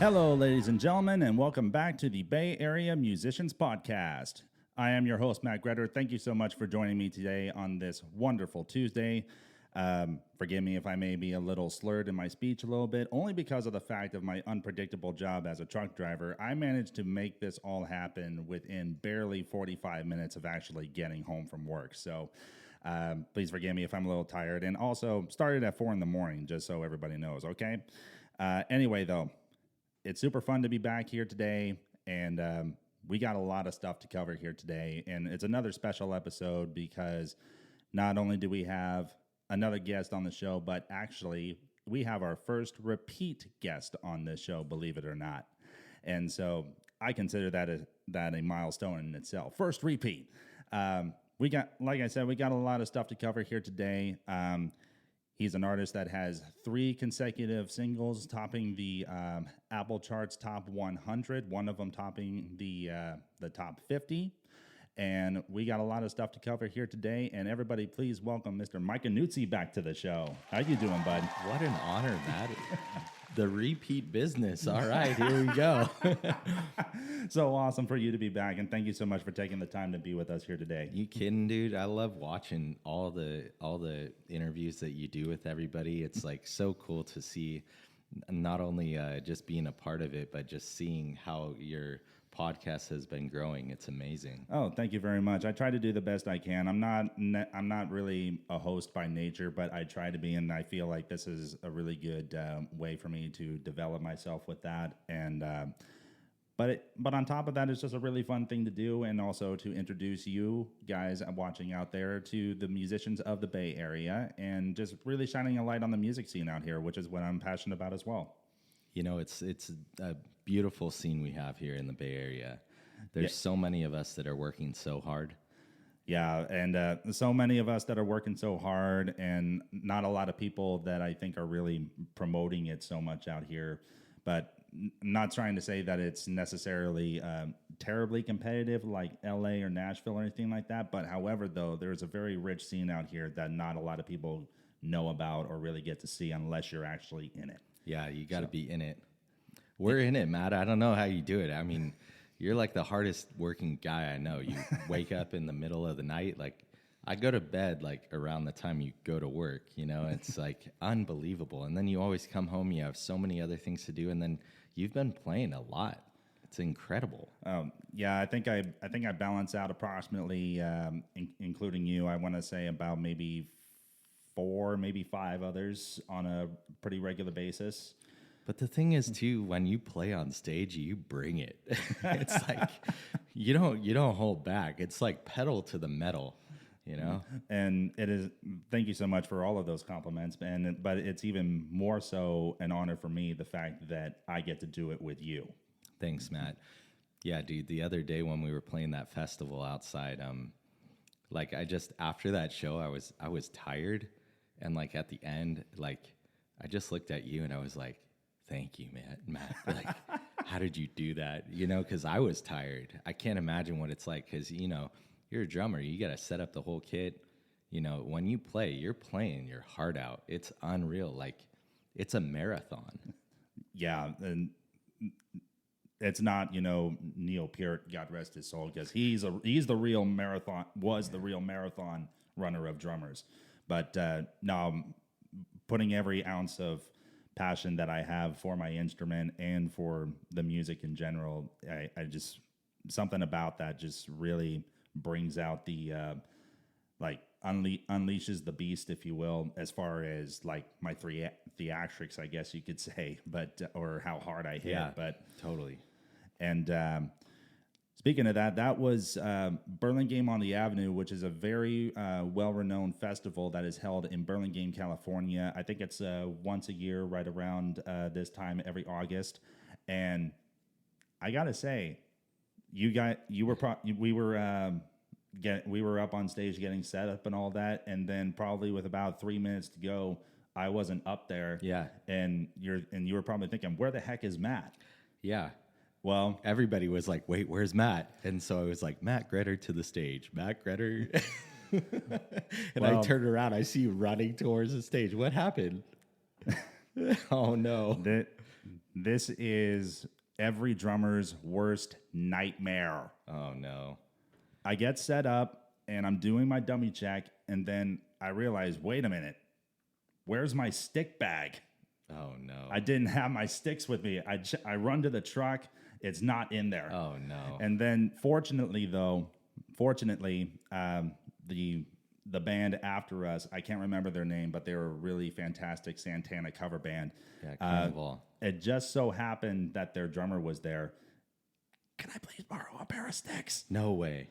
Hello, ladies and gentlemen, and welcome back to the Bay Area Musicians Podcast. I am your host, Matt Gretter. Thank you so much for joining me today on this wonderful Tuesday. Forgive me if I may be a little slurred in my speech a little bit, only because of the fact of my unpredictable job as a truck driver. I managed to make this all happen within barely 45 minutes of actually getting home from work. So please forgive me if I'm a little tired. And also started at 4 in the morning, just so everybody knows, okay? Anyway, though, it's super fun to be back here today, and we got a lot of stuff to cover here today. And it's another special episode because not only do we have another guest on the show, but actually we have our first repeat guest on this show, believe it or not. And so I consider that a milestone in itself. First repeat. We got, like I said, we got a lot of stuff to cover here today. He's an artist that has 3 consecutive singles topping the Apple Charts Top 100, one of them topping the Top 50. And we got a lot of stuff to cover here today. And everybody, please welcome Mr. Mike Annuzzi back to the show. How you doing, bud? What an honor, Matt. The repeat business. All right, here we go. So awesome for you to be back, and thank you so much for taking the time to be with us here today. You kidding, dude? I love watching all the interviews that you do with everybody. It's like so cool to see, not only just being a part of it, but just seeing how your podcast has been growing. It's amazing. Oh, thank you very much. I try to do the best I can. I'm not really a host by nature, but I try to be, and I feel like this is a really good way for me to develop myself with that. And but on top of that, it's just a really fun thing to do, and also to introduce you guys watching out there to the musicians of the Bay Area, and just really shining a light on the music scene out here, which is what I'm passionate about as well. You know, it's a beautiful scene we have here in the Bay Area. There's so many of us that are working so hard. Yeah, and so many of us that are working so hard, and not a lot of people that I think are really promoting it so much out here. But not trying to say that it's necessarily terribly competitive like LA or Nashville or anything like that. But however, though, there's a very rich scene out here that not a lot of people know about or really get to see unless you're actually in it. Yeah, you got to be in it. We're in it, Matt. I don't know how you do it. I mean, you're like the hardest working guy I know. You wake up in the middle of the night. Like, I go to bed like around the time you go to work, you know, it's like unbelievable. And then you always come home, you have so many other things to do. And then you've been playing a lot. It's incredible. Yeah, I think I balance out approximately, including you, I want to say about maybe 4, maybe 5 others on a pretty regular basis. But the thing is, too, when you play on stage, you bring it. It's like you don't hold back. It's like pedal to the metal, you know. And it is. Thank you so much for all of those compliments. But it's even more so an honor for me, the fact that I get to do it with you. Thanks, Matt. Yeah, dude. The other day when we were playing that festival outside, like after that show, I was tired. And like at the end, like I just looked at you and I was like, "Thank you, Matt. Like, how did you do that? You know, because I was tired. I can't imagine what it's like because you know you're a drummer. You got to set up the whole kit. You know, when you play, you're playing your heart out. It's unreal. Like, it's a marathon. Yeah, and it's not, you know, Neil Peart, God rest his soul, because was the real marathon runner of drummers. But no, putting every ounce of passion that I have for my instrument and for the music in general, I just, something about that just really brings out the, unleashes the beast, if you will, as far as like my theatrics, I guess you could say, but, or how hard I hit. Yeah, but totally. And speaking of that, that was Burlingame on the Avenue, which is a very well-renowned festival that is held in Burlingame, California. I think it's once a year, right around this time every August. And I gotta say, we were up on stage getting set up and all that, and then probably with about 3 minutes to go, I wasn't up there. Yeah, and you were probably thinking, where the heck is Matt? Yeah. Well, everybody was like, wait, where's Matt? And so I was like, Matt Gretter to the stage. Matt Gretter. And I turned around. I see you running towards the stage. What happened? Oh, no. This is every drummer's worst nightmare. Oh, no. I get set up and I'm doing my dummy check, and then I realize, wait a minute, where's my stick bag? Oh, no. I didn't have my sticks with me. I run to the truck. It's not in there. Oh, no. And then fortunately, the band after us, I can't remember their name, but they were a really fantastic Santana cover band. Yeah, Carnival. It just so happened that their drummer was there. Can I please borrow a pair of sticks? No way.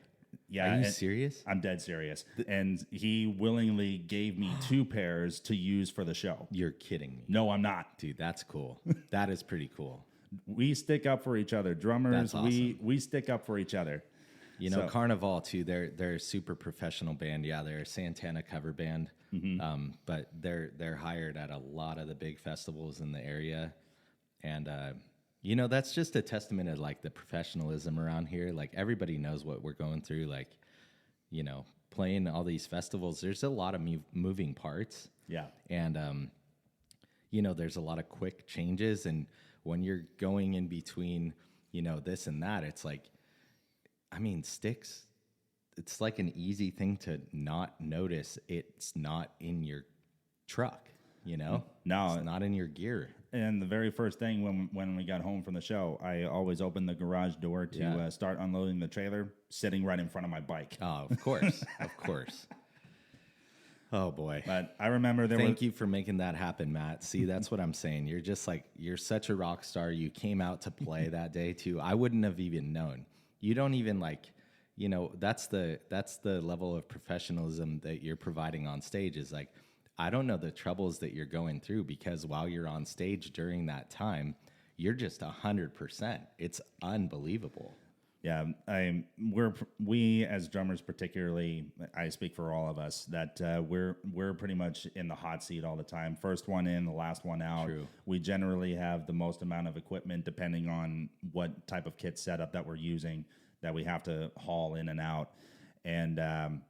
Yeah. Are you serious? I'm dead serious. And he willingly gave me 2 pairs to use for the show. You're kidding me. No, I'm not. Dude, that's cool. That is pretty cool. We stick up for each other. Drummers, That's awesome. we stick up for each other. You know, Carnival too. They're a super professional band. Yeah, they're a Santana cover band, but they're hired at a lot of the big festivals in the area, and you know, that's just a testament of like the professionalism around here. Like everybody knows what we're going through. Like, you know, playing all these festivals, there's a lot of moving parts. Yeah, and you know, there's a lot of quick changes, and when you're going in between, you know, this and that, it's like, I mean, sticks, it's like an easy thing to not notice it's not in your truck, you know? No. It's not in your gear. And the very first thing when we got home from the show, I always opened the garage door to start unloading the trailer, sitting right in front of my bike. Oh, of course. Of course. Oh, boy. But I remember Thank you for making that happen, Matt. See, that's what I'm saying. You're just like, you're such a rock star. You came out to play that day, too. I wouldn't have even known. You don't even like, you know, that's the level of professionalism that you're providing on stage is like, I don't know the troubles that you're going through because while you're on stage during that time, you're just 100%. It's unbelievable. Yeah, we as drummers particularly, I speak for all of us, that we're pretty much in the hot seat all the time. First one in, the last one out. True. We generally have the most amount of equipment depending on what type of kit setup that we're using that we have to haul in and out, and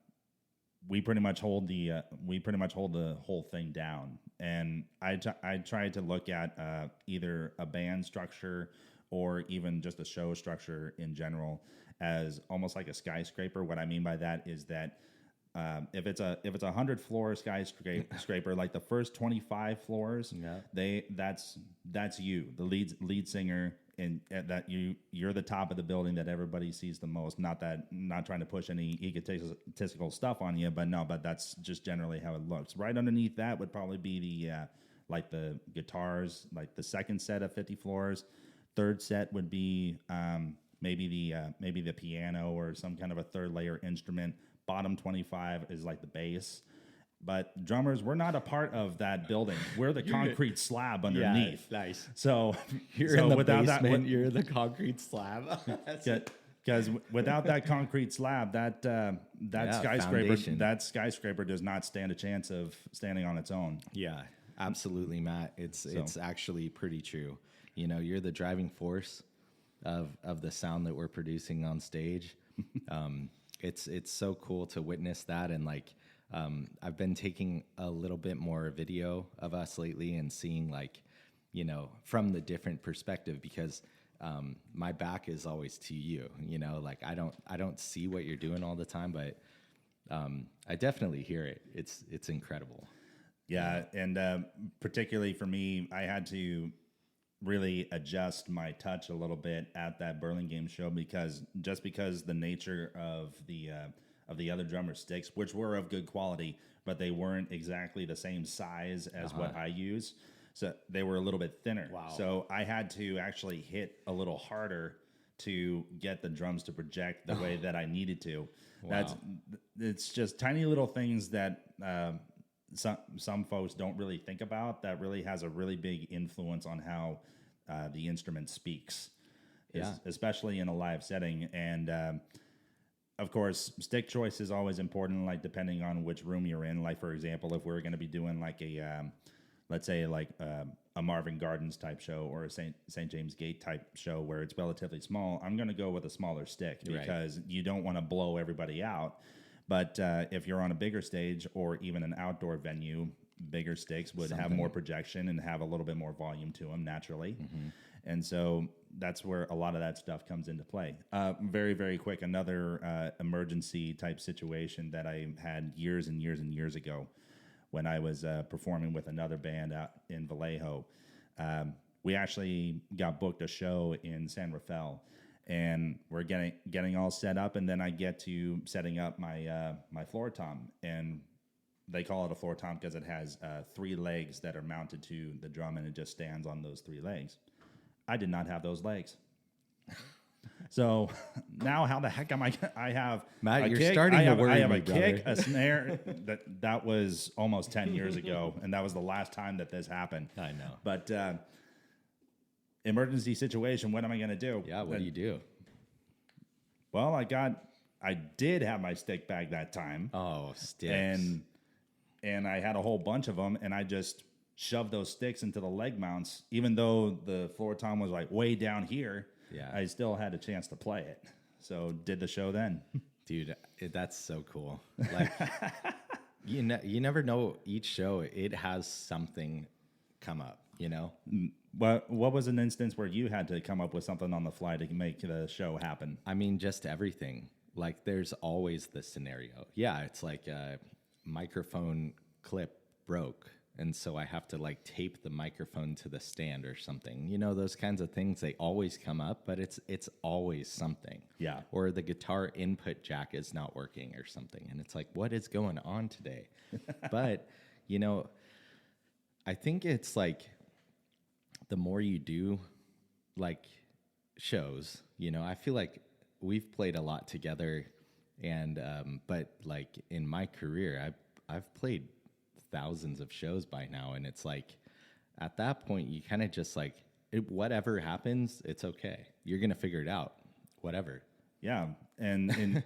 we pretty much hold the whole thing down. And I try to look at either a band structure or even just a show structure in general as almost like a skyscraper. What I mean by that is that if it's a 100-floor skyscraper, like the first 25 floors, that's you, the lead singer, and that you're the top of the building that everybody sees the most. Not trying to push any egotistical stuff on you, but that's just generally how it looks. Right underneath that would probably be the guitars, like the second set of 50 floors. Third set would be maybe the piano or some kind of a third layer instrument. Bottom 25 is like the bass. But drummers, we're not a part of that building. We're the concrete slab underneath. Yeah, nice. So you're in the basement. You're the concrete slab. Because without that concrete slab, that skyscraper does not stand a chance of standing on its own. Yeah, absolutely, Matt. It's actually pretty true. You know, you're the driving force of the sound that we're producing on stage. It's so cool to witness that, and like I've been taking a little bit more video of us lately and seeing like, you know, from the different perspective because my back is always to you. You know, like I don't see what you're doing all the time, but I definitely hear it. It's incredible. Yeah, and particularly for me, I had to really adjust my touch a little bit at that Burlingame show because the nature of the other drummer sticks, which were of good quality, but they weren't exactly the same size as what I use. So they were a little bit thinner. Wow. So I had to actually hit a little harder to get the drums to project the way that I needed to. Wow. It's just tiny little things that some folks don't really think about that really has a really big influence on how the instrument speaks, especially in a live setting. And of course, stick choice is always important, like depending on which room you're in. Like, for example, if we're going to be doing like let's say like a Marvin Gardens type show or a St. James Gate type show where it's relatively small, I'm going to go with a smaller stick because you don't want to blow everybody out. But if you're on a bigger stage or even an outdoor venue, bigger sticks would have more projection and have a little bit more volume to them naturally. And so that's where a lot of that stuff comes into play. Very, very quick, another emergency type situation that I had years and years and years ago when I was performing with another band out in Vallejo. We actually got booked a show in San Rafael, and we're getting all set up, and then I get to setting up my floor tom, and they call it a floor tom because it has 3 legs that are mounted to the drum, and it just stands on those 3 legs. I did not have those legs. So now how the heck am I have Matt, a you're kick, starting to worry I have me, a kick, brother. a snare. That was almost 10 years ago, and that was the last time that this happened. I know. But emergency situation, what am I going to do? Yeah, what do you do? Well, I did have my stick bag that time. Oh, sticks. And I had a whole bunch of them, and I just shoved those sticks into the leg mounts. Even though the floor tom was like way down here, I still had a chance to play it. So did the show then. Dude, that's so cool. Like, you never know, each show, it has something come up, you know? What was an instance where you had to come up with something on the fly to make the show happen? I mean, just everything. Like, there's always the scenario. Yeah, it's like a microphone clip broke, and so I have to like tape the microphone to the stand or something. You know, those kinds of things, they always come up, but it's always something. Yeah. Or the guitar input jack is not working or something, and it's like, what is going on today? But, you know, I think it's like the more you do like shows, you know, I feel like we've played a lot together, and but like in my career, I've played thousands of shows by now, and it's like at that point you kind of just like whatever happens, it's okay. You're gonna figure it out, whatever. Yeah, and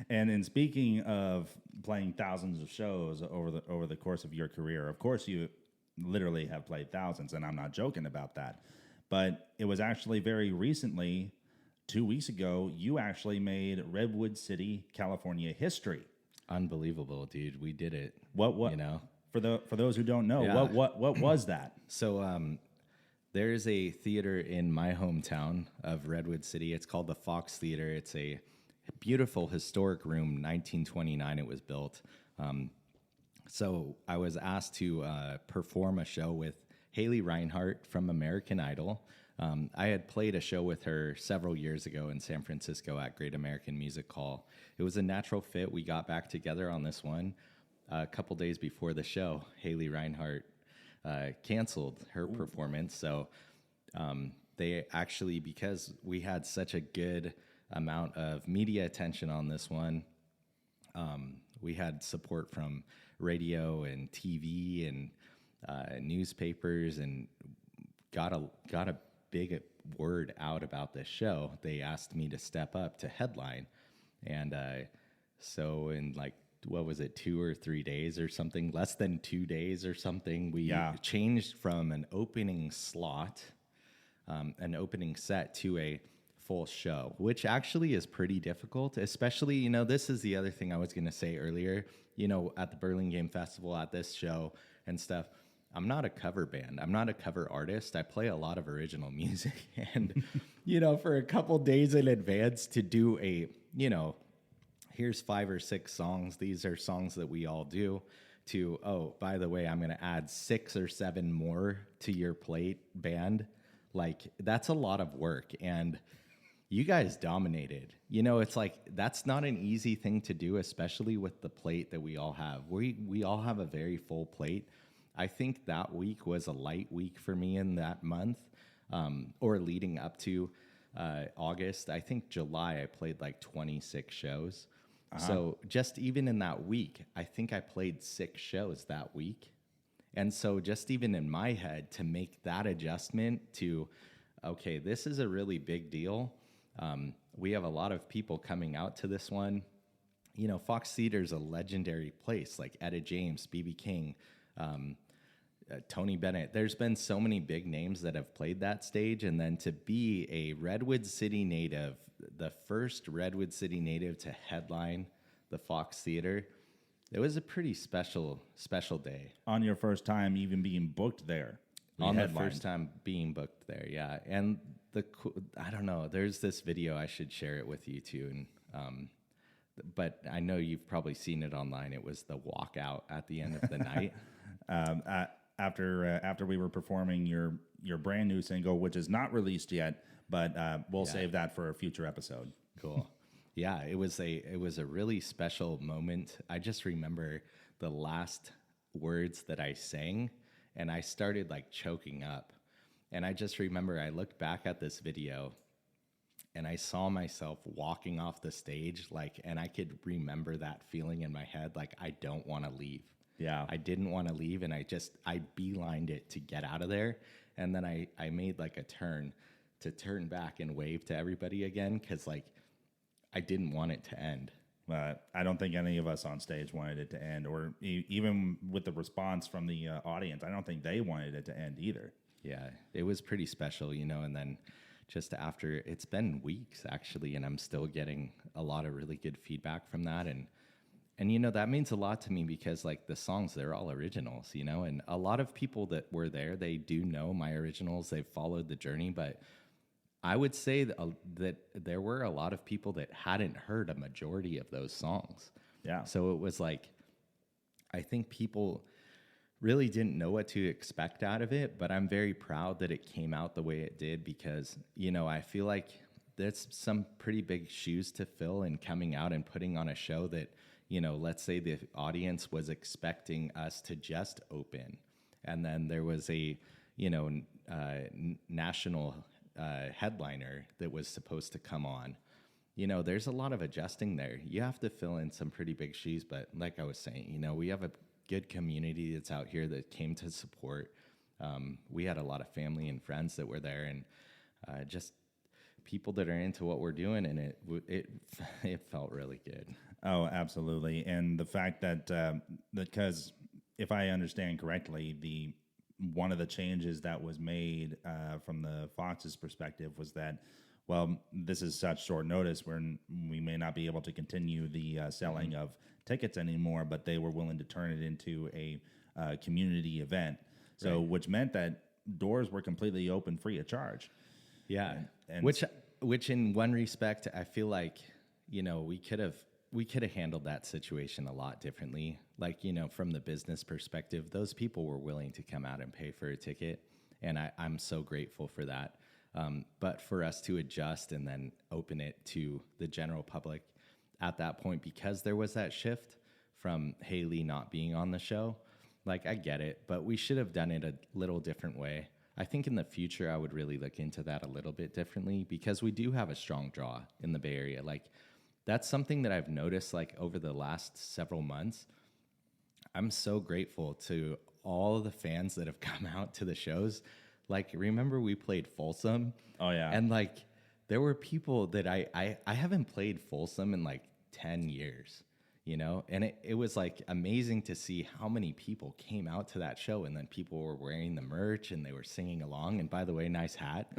in speaking of playing thousands of shows over the course of your career, of course you literally have played thousands, and I'm not joking about that. But it was actually very recently, 2 weeks ago, you actually made Redwood City, California history. Unbelievable, dude. We did it. What you know? For those who don't know, Yeah. what was that? So there is a theater in my hometown of Redwood City. It's called the Fox Theater. It's a beautiful historic room. 1929 it was built. So I was asked to perform a show with Haley Reinhart from American Idol. I had played a show with her several years ago in San Francisco at Great American Music Hall. It was a natural fit. We got back together on this one. A couple days before the show, Haley Reinhart canceled her performance. So they actually, because we had such a good amount of media attention on this one, we had support from radio and TV and newspapers, and got a big word out about this show. They asked me to step up to headline, and so in like, what was it, 2 or 3 days or something, less than 2 days or something, we changed from an opening slot, an opening set, to a full show, which actually is pretty difficult, especially, you know, this is the other thing I was going to say earlier, you know, at the Burlingame Festival, at this show and stuff. I'm not a cover band. I'm not a cover artist. I play a lot of original music. And, you know, for a couple days in advance to do a, you know, here's 5 or 6 songs. These are songs that we all do, to, oh, by the way, I'm going to add 6 or 7 more to your plate, band. Like, that's a lot of work. And you guys dominated. You know, it's like, that's not an easy thing to do, especially with the plate that we all have. We all have a very full plate. I think that week was a light week for me in that month, or leading up to August. I think July I played like 26 shows. So just even in that week, I think I played 6 shows that week. And so just even in my head, to make that adjustment to, okay, this is a really big deal. We have a lot of people coming out to this one. You know, Fox Theater is a legendary place, like Etta James, B.B. King, Tony Bennett. There's been so many big names that have played that stage, and then to be a Redwood City native, the first Redwood City native to headline the Fox Theater, it was a pretty special day. On your first time even being booked there. On the headlined. first time being booked there, yeah. And I don't know. There's this video. I should share it with you too. And but I know you've probably seen it online. It was the walkout at the end of the night. After we were performing your brand new single, which is not released yet, but we'll save that for a future episode. Cool. Yeah, it was a really special moment. I just remember the last words that I sang, and I started like choking up. And I just remember I looked back at this video and I saw myself walking off the stage, like, and I could remember that feeling in my head, like, I don't want to leave. Yeah. I didn't want to leave, and I beelined it to get out of there. And then I made like a turn to turn back and wave to everybody again, because like I didn't want it to end. I don't think any of us on stage wanted it to end, or even with the response from the audience, I don't think they wanted it to end either. Yeah, it was pretty special, and then just after, it's been weeks actually, and I'm still getting a lot of really good feedback from that. And that means a lot to me, because like the songs, they're all originals, and a lot of people that were there, they do know my originals. They've followed the journey, but I would say that there were a lot of people that hadn't heard a majority of those songs. Yeah. So it was like, I think people really didn't know what to expect out of it, but I'm very proud that it came out the way it did, because, I feel like there's some pretty big shoes to fill in coming out and putting on a show that, let's say the audience was expecting us to just open, and then there was a, national headliner that was supposed to come on. There's a lot of adjusting there. You have to fill in some pretty big shoes, but like I was saying, we have a good community that's out here that came to support. We had a lot of family and friends that were there, and just people that are into what we're doing, and it felt really good. Oh, absolutely. And the fact that because if I understand correctly, one of the changes that was made from the Fox's perspective was that, well, this is such short notice where we may not be able to continue the selling of tickets anymore, but they were willing to turn it into a community event. So, right. Which meant that doors were completely open, free of charge. Yeah, and which in one respect, I feel like we could have handled that situation a lot differently. Like, from the business perspective, those people were willing to come out and pay for a ticket, and I'm so grateful for that. But for us to adjust and then open it to the general public at that point, because there was that shift from Haley not being on the show, like, I get it, but we should have done it a little different way. I think in the future, I would really look into that a little bit differently, because we do have a strong draw in the Bay Area. Like, that's something that I've noticed, like, over the last several months. I'm so grateful to all the fans that have come out to the shows. Like, remember we played Folsom? Oh, yeah. And, like, there were people that I haven't played Folsom in, like, 10 years, And it was, like, amazing to see how many people came out to that show. And then people were wearing the merch and they were singing along. And by the way, nice hat.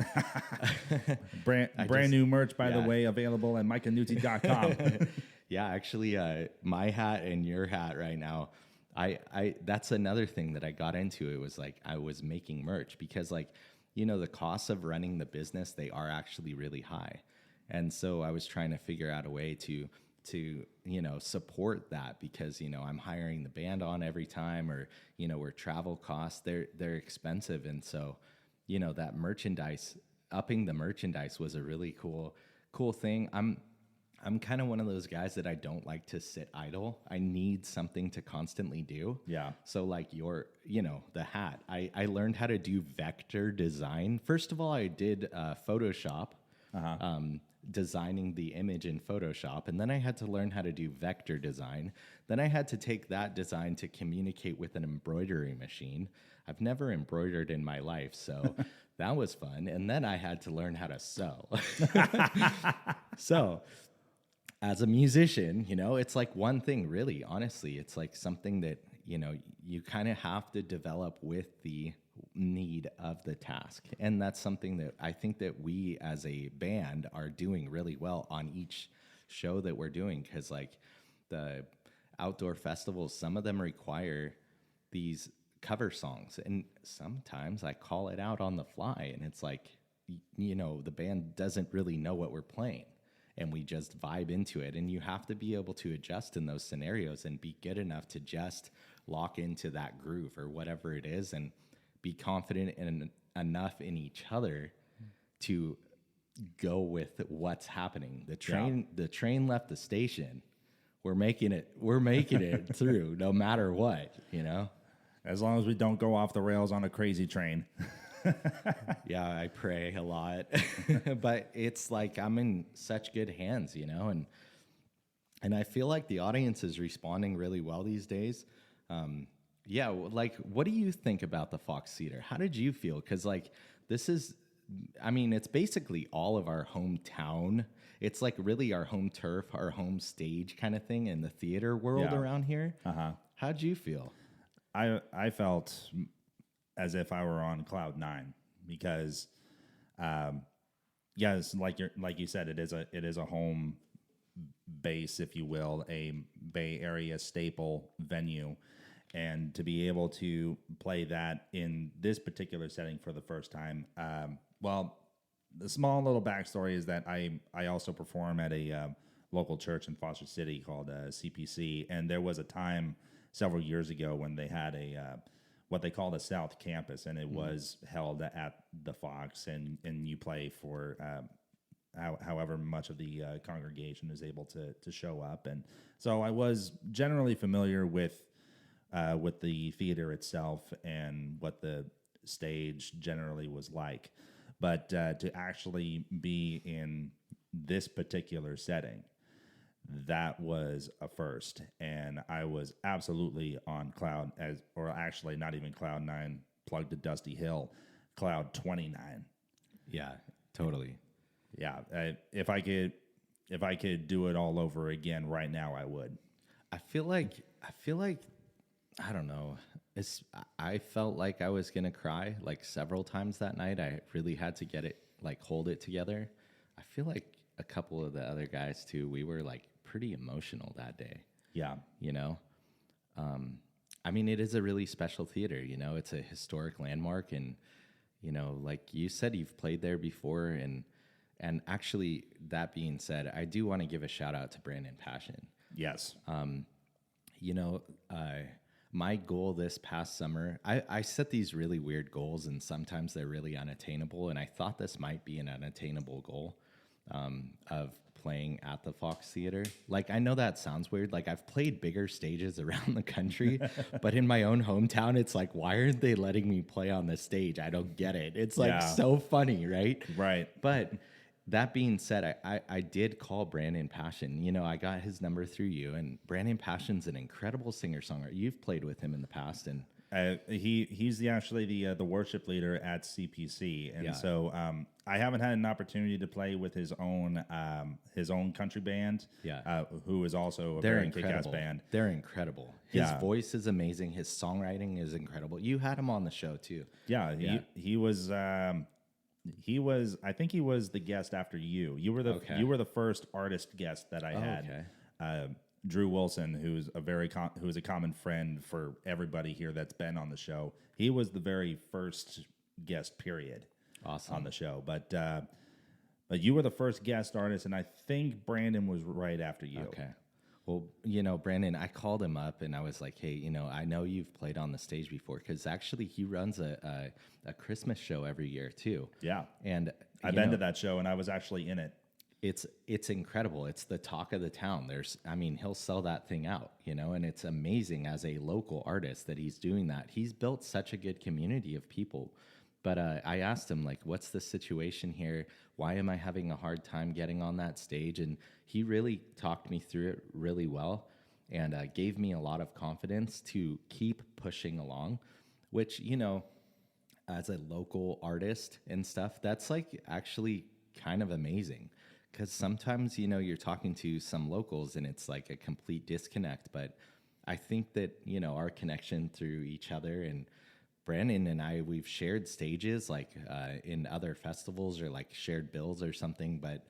brand new merch, by the way, available at MikeAnnuzzi.com. Yeah, actually, my hat and your hat right now, I that's another thing that I got into. It was like I was making merch, because, like, the costs of running the business, they are actually really high. And so I was trying to figure out a way to support that, because, I'm hiring the band on every time, or, where travel costs, they're expensive. And so, that merchandise, upping the merchandise was a really cool thing. I'm kind of one of those guys that I don't like to sit idle. I need something to constantly do. Yeah. So like the hat, I learned how to do vector design. First of all, I did Photoshop, designing the image in Photoshop. And then I had to learn how to do vector design. Then I had to take that design to communicate with an embroidery machine. I've never embroidered in my life, so that was fun. And then I had to learn how to sew. So as a musician, it's like one thing, really, honestly. It's like something that, you kind of have to develop with the need of the task. And that's something that I think that we as a band are doing really well on each show that we're doing, because like the outdoor festivals, some of them require these cover songs, and sometimes I call it out on the fly, and it's like, the band doesn't really know what we're playing, and we just vibe into it. And you have to be able to adjust in those scenarios and be good enough to just lock into that groove or whatever it is, and be confident in enough in each other to go with what's happening. The train left the station. We're making it through no matter what, As long as we don't go off the rails on a crazy train. Yeah, I pray a lot. But it's like I'm in such good hands, and I feel like the audience is responding really well these days. Yeah, like, what do you think about the Fox Theater? How did you feel? Because, like, it's basically all of our hometown. It's like really our home turf, our home stage kind of thing in the theater world around here. How'd you feel? I felt as if I were on cloud nine because, yes, like you said, it is a home base, if you will, a Bay Area staple venue, and to be able to play that in this particular setting for the first time. Well, the small little backstory is that I also perform at a local church in Foster City called CPC, and there was a time several years ago when they had what they called a South Campus, and it was held at the Fox, and you play for however much of the congregation is able to show up. And so I was generally familiar with the theater itself and what the stage generally was like. But to actually be in this particular setting, that was a first. And I was absolutely on actually not even cloud 9, plugged to Dusty Hill, cloud 29. Yeah, totally. Yeah, if I could do it all over again right now, I would. I feel like I don't know. I felt like I was gonna cry like several times that night. I really had to hold it together. I feel like a couple of the other guys too. We were like pretty emotional that day. Yeah, it is a really special theater. It's a historic landmark, and like you said, you've played there before, and actually, that being said, I do want to give a shout out to Brandon Passion. Yes. My goal this past summer, I set these really weird goals, and sometimes they're really unattainable. And I thought this might be an unattainable goal of playing at the Fox Theater. Like, I know that sounds weird. Like, I've played bigger stages around the country, but in my own hometown, it's like, why aren't they letting me play on the stage? I don't get it. It's like so funny, right? Right. But that being said, I did call Brandon Passion. I got his number through you, and Brandon Passion's an incredible singer-songwriter. You've played with him in the past, and he's actually the worship leader at CPC, and so I haven't had an opportunity to play with his own country band, who is also a very kick-ass band. They're incredible. His voice is amazing. His songwriting is incredible. You had him on the show too. Yeah. He was. I think he was the guest after you. You were the first artist guest that I had. Okay. Drew Wilson, who's a common friend for everybody here that's been on the show. He was the very first guest, period. Awesome. On the show. But you were the first guest artist, and I think Brandon was right after you. Okay. Well, Brandon, I called him up and I was like, hey, I know you've played on the stage before, because actually he runs a Christmas show every year too. Yeah. And I've been to that show, and I was actually in it. It's incredible. It's the talk of the town. He'll sell that thing out, and it's amazing as a local artist that he's doing that. He's built such a good community of people. But I asked him, like, what's the situation here? Why am I having a hard time getting on that stage? And he really talked me through it really well, and gave me a lot of confidence to keep pushing along, which, as a local artist and stuff, that's like actually kind of amazing. Because sometimes, you're talking to some locals and it's like a complete disconnect. But I think that, our connection through each other, and Brandon and I, we've shared stages like in other festivals or like shared bills or something. But,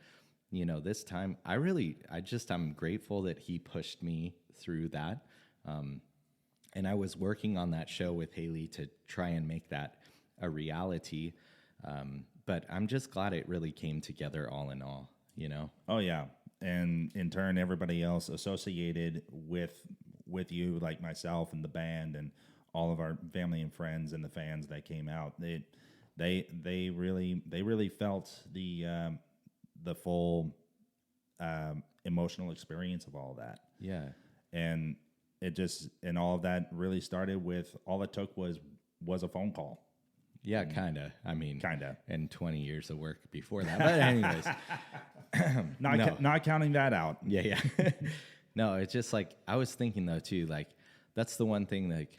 this time I'm grateful that he pushed me through that. And I was working on that show with Haley to try and make that a reality. But I'm just glad it really came together all in all, you know? Oh yeah, and in turn, everybody else associated with you, like myself and the band and all of our family and friends and the fans that came out. They really felt the full emotional experience of all that. Yeah. And and all of that really started with, all it took was a phone call. Yeah, kind of. I mean, Kinda. And 20 years of work before that. But anyways, Not counting that out. yeah. No, it's just like, I was thinking though too, like that's the one thing, like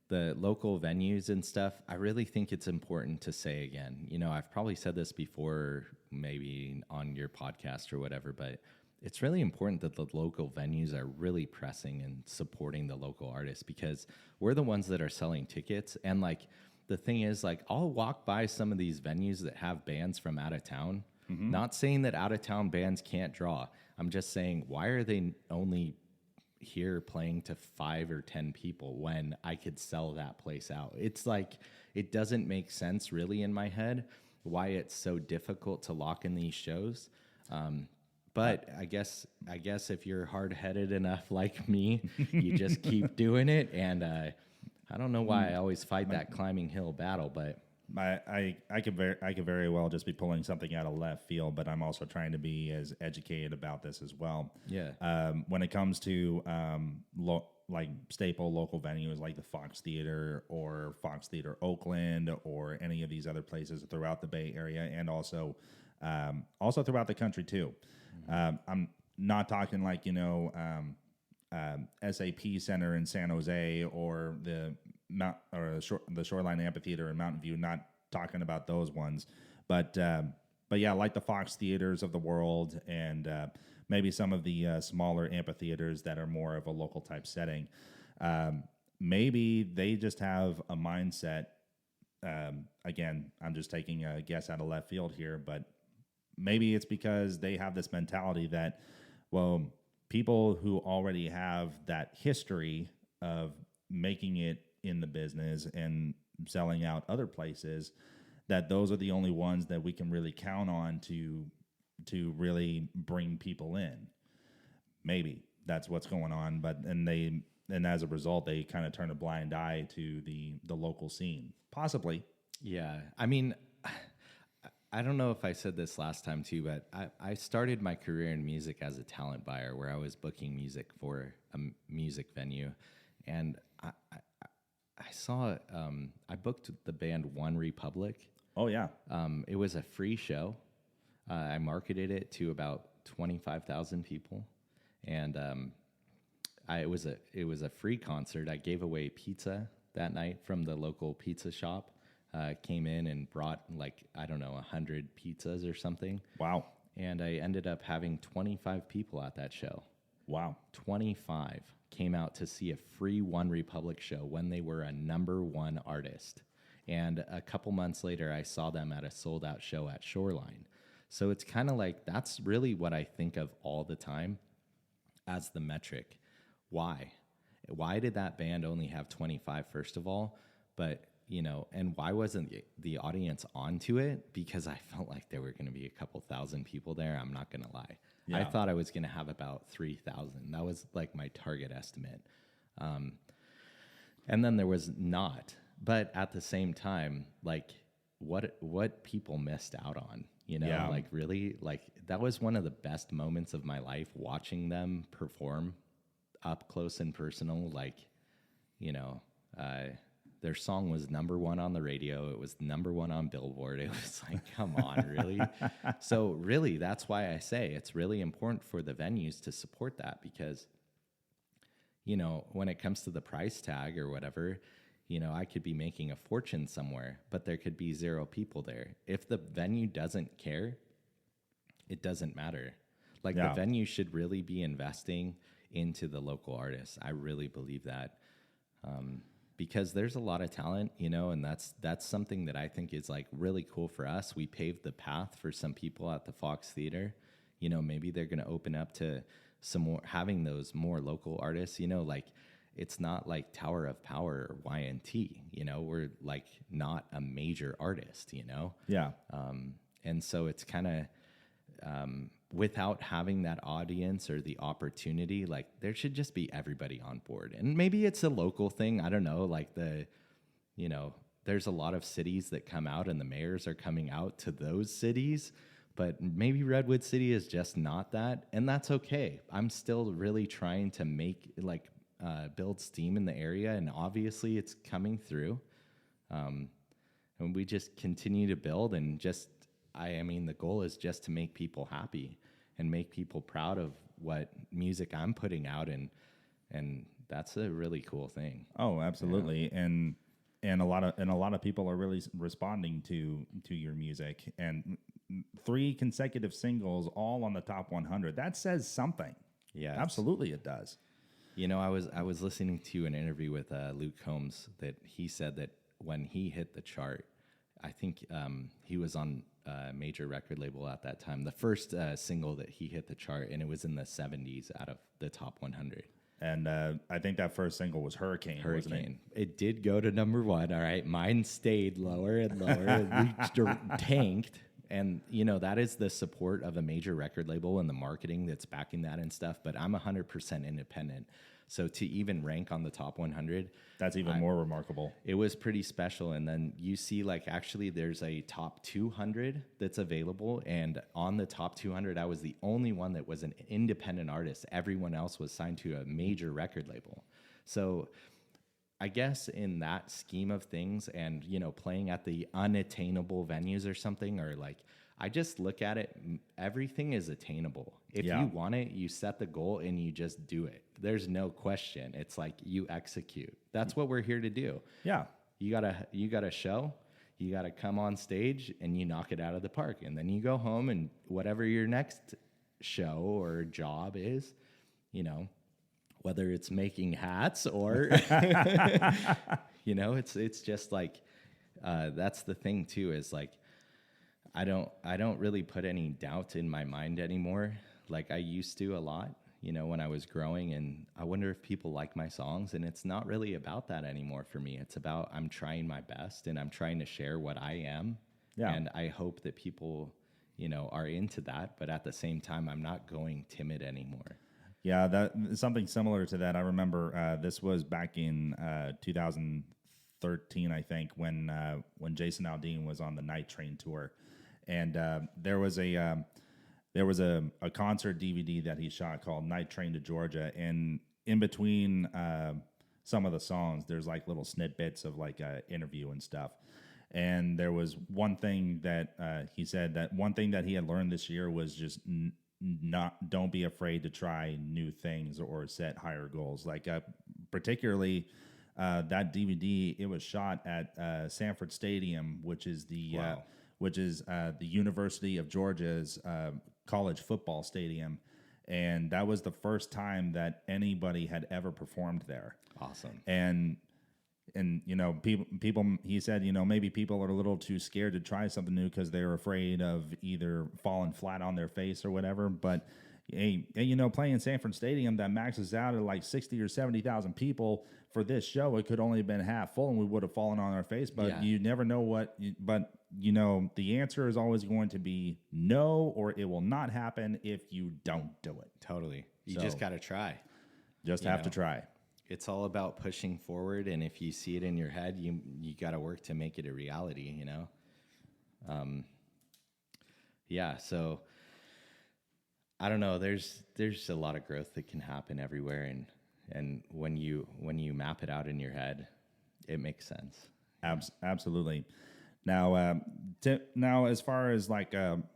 the local venues and stuff, I really think it's important to say again. You know, I've probably said this before, maybe on your podcast or whatever, but it's really important that the local venues are really pressing and supporting the local artists, because we're the ones that are selling tickets. And like, the thing is, like, I'll walk by some of these venues that have bands from out of town. Mm-hmm. Not saying that out of town bands can't draw. I'm just saying, why are they only here playing to 5 or 10 people when I could sell that place out? It's like, it doesn't make sense really in my head why it's so difficult to lock in these shows. But I guess if you're hard-headed enough like me, you just keep doing it. And I don't know why I always fight that climbing hill battle, but I could very well just be pulling something out of left field, but I'm also trying to be as educated about this as well. Yeah. When it comes to like staple local venues like the Fox Theater or Fox Theater Oakland or any of these other places throughout the Bay Area, and also throughout the country too. Mm-hmm. I'm not talking like, SAP Center in San Jose or the Shoreline Amphitheater in Mountain View. Not talking about those ones, but yeah, like the Fox Theaters of the world, and maybe some of the smaller amphitheaters that are more of a local type setting. Maybe they just have a mindset. Again, I'm just taking a guess out of left field here, but maybe it's because they have this mentality that, well, people who already have that history of making it in the business and selling out other places, that those are the only ones that we can really count on to really bring people in. Maybe that's what's going on, and as a result, they kind of turn a blind eye to the local scene. Possibly. Yeah. I mean, I don't know if I said this last time too, but I started my career in music as a talent buyer, where I was booking music for a music venue. And I saw, I booked the band One Republic. Oh, yeah. It was a free show. I marketed it to about 25,000 people. And it was a free concert. I gave away pizza that night from the local pizza shop. Came in and brought 100 pizzas or something. Wow. And I ended up having 25 people at that show. Wow. 25 came out to see a free One Republic show when they were a #1 artist. And a couple months later, I saw them at a sold-out show at Shoreline. So it's kind of like, that's really what I think of all the time as the metric. Why? Why did that band only have 25, first of all? But and why wasn't the audience onto it? Because I felt like there were going to be a couple thousand people there. I'm not going to lie. Yeah. I thought I was going to have about 3,000. That was like my target estimate. And then there was not. But at the same time, like what people missed out on, Yeah. Like really, like that was one of the best moments of my life, watching them perform up close and personal. Like, their song was #1 on the radio. It was #1 on Billboard. It was like, come on, really? So really, that's why I say it's really important for the venues to support that, because, when it comes to the price tag or whatever, I could be making a fortune somewhere, but there could be 0 people there. If the venue doesn't care, it doesn't matter. Like, the venue should really be investing into the local artists. I really believe that. Because there's a lot of talent, and that's something that I think is like really cool for us. We paved the path for some people at the Fox Theater. Maybe they're going to open up to some more, having those more local artists. Like it's not like Tower of Power or YNT, you know, we're like not a major artist, you know? Yeah. And so it's kind of, without having that audience or the opportunity, like there should just be everybody on board. And maybe it's a local thing. I don't know, like you know, there's a lot of cities that come out and the mayors are coming out to those cities, but maybe Redwood City is just not that. And that's okay. I'm still really trying to make build steam in the area. And obviously it's coming through. And we just continue to build and just, I mean, the goal is just to make people happy and make people proud of what music I'm putting out. And that's a really cool thing. Oh, absolutely. Yeah. And a lot of people are really responding to your music, and 3 consecutive singles all on the top 100. That says something. Yeah, absolutely, it does. You know, I was listening to an interview with Luke Combs that he said that when he hit the chart, I think he was on a major record label at that time. The first single that he hit the chart, and it was in the 70s out of the top 100. And I think that first single was Hurricane. Hurricane. It did go to number 1. All right. Mine stayed lower and lower and reached or tanked. And, you know, that is the support of a major record label and the marketing that's backing that and stuff. But I'm 100% independent. So to even rank on the top 100, that's even more remarkable. It was pretty special. And then you see, like, actually there's a top 200 that's available. And on the top 200, I was the only one that was an independent artist. Everyone else was signed to a major record label. So I guess in that scheme of things, and, you know, playing at the unattainable venues or something, or like, I just look at it, everything is attainable. If you want it, you set the goal and you just do it. There's no question. It's like you execute. That's what we're here to do. Yeah. You got a show, you got to come on stage and you knock it out of the park. And then you go home and whatever your next show or job is, you know, whether it's making hats or, you know, it's just like, that's the thing too, is like, I don't really put any doubt in my mind anymore, like I used to a lot, you know, when I was growing, and I wonder if people like my songs, and it's not really about that anymore for me. It's about, I'm trying my best and I'm trying to share what I am. Yeah. And I hope that people, you know, are into that, but at the same time, I'm not going timid anymore. Yeah, that something similar to that. I remember this was back in 2013, I think, when Jason Aldean was on the Night Train tour. And there was a concert DVD that he shot called Night Train to Georgia, and in between some of the songs, there's like little snippets of like an interview and stuff. And there was one thing that he said, that one thing that he had learned this year was just don't be afraid to try new things or set higher goals. Like particularly that DVD, it was shot at Sanford Stadium, which is the University of Georgia's college football stadium. And that was the first time that anybody had ever performed there. Awesome. And you know, people, he said, you know, maybe people are a little too scared to try something new because they're afraid of either falling flat on their face or whatever. But hey, you know, playing Sanford Stadium that maxes out at like 60 or 70,000 people for this show, it could only have been half full and we would have fallen on our face. But you never know but you know, the answer is always going to be no, or it will not happen if you don't do it. Totally. You just got to try. Just have to try. It's all about pushing forward, and if you see it in your head, you got to work to make it a reality, you know? So I don't know, there's a lot of growth that can happen everywhere, and when you map it out in your head, it makes sense. Absolutely. Now, now as far as like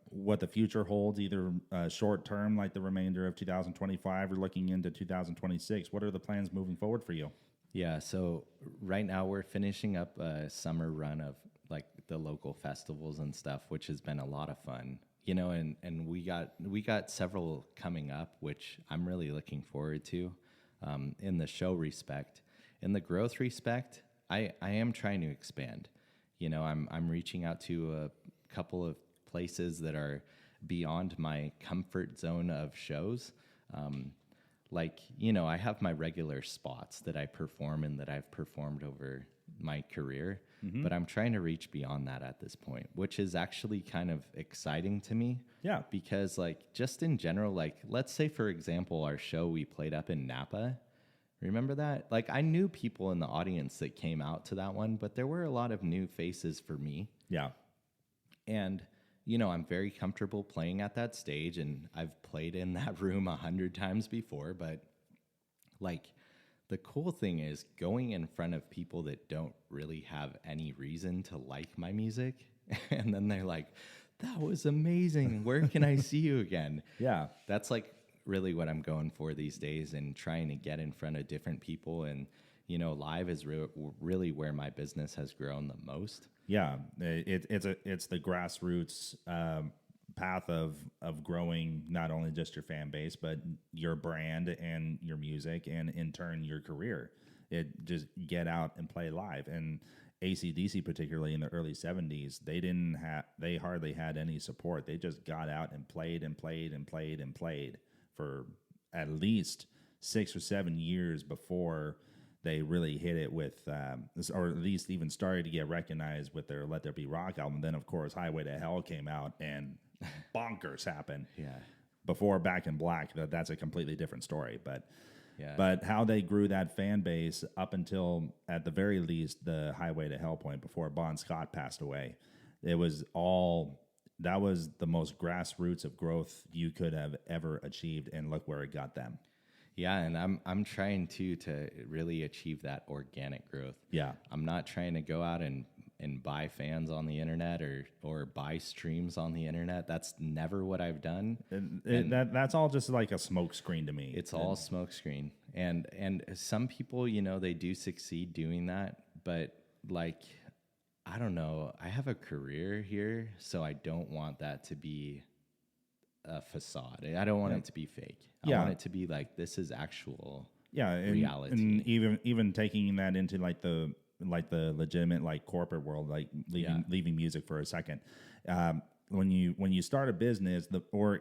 what the future holds, either short term, like the remainder of 2025, or looking into 2026, what are the plans moving forward for you? Yeah, so right now we're finishing up a summer run of like the local festivals and stuff, which has been a lot of fun, you know, and we got several coming up, which I'm really looking forward to. In the show respect, in the growth respect, I am trying to expand. You know, I'm reaching out to a couple of places that are beyond my comfort zone of shows. like, you know, I have my regular spots that I perform and that I've performed over my career, but I'm trying to reach beyond that at this point, which is actually kind of exciting to me. Yeah. Because like just in general, like let's say for example, our show we played up in Napa. Remember that? Like I knew people in the audience that came out to that one, but there were a lot of new faces for me. Yeah. And you know, I'm very comfortable playing at that stage, and I've played in that room 100 times before. But like, the cool thing is going in front of people that don't really have any reason to like my music, and then they're like, "That was amazing. Where can I see you again?" Yeah. That's like really what I'm going for these days, and trying to get in front of different people. And you know, live is really where my business has grown the most. Yeah, it's the grassroots path of growing not only just your fan base, but your brand and your music, and in turn your career. It just get out and play live. And AC/DC, particularly in the early '70s, they hardly had any support. They just got out and played and played and played and played for at least 6 or 7 years before they really hit it with, or at least even started to get recognized with their Let There Be Rock album. Then, of course, Highway to Hell came out and bonkers happened. Yeah. Before Back in Black, that's a completely different story. But Yeah. but how they grew that fan base up until, at the very least, the Highway to Hell point before Bon Scott passed away, that was the most grassroots of growth you could have ever achieved, and look where it got them. Yeah, and I'm trying to really achieve that organic growth. Yeah. I'm not trying to go out and buy fans on the internet or buy streams on the internet. That's never what I've done. That's all just like a smoke screen to me. It's all smokescreen. And some people, you know, they do succeed doing that, but like, I don't know. I have a career here, so I don't want that to be a facade. I don't want it to be fake. I want it to be like, this is actual reality. And even taking that into like the legitimate like corporate world, like leaving music for a second. When you start a business, or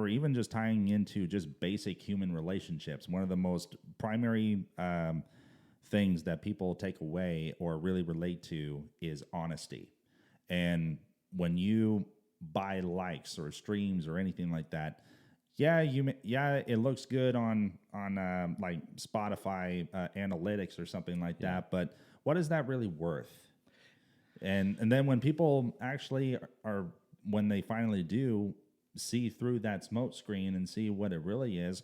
even just tying into just basic human relationships, one of the most primary things that people take away or really relate to is honesty. And when you buy likes or streams or anything like that, it looks good on like Spotify analytics or something like that, but what is that really worth? And then when people actually are, when they finally do see through that smoke screen and see what it really is,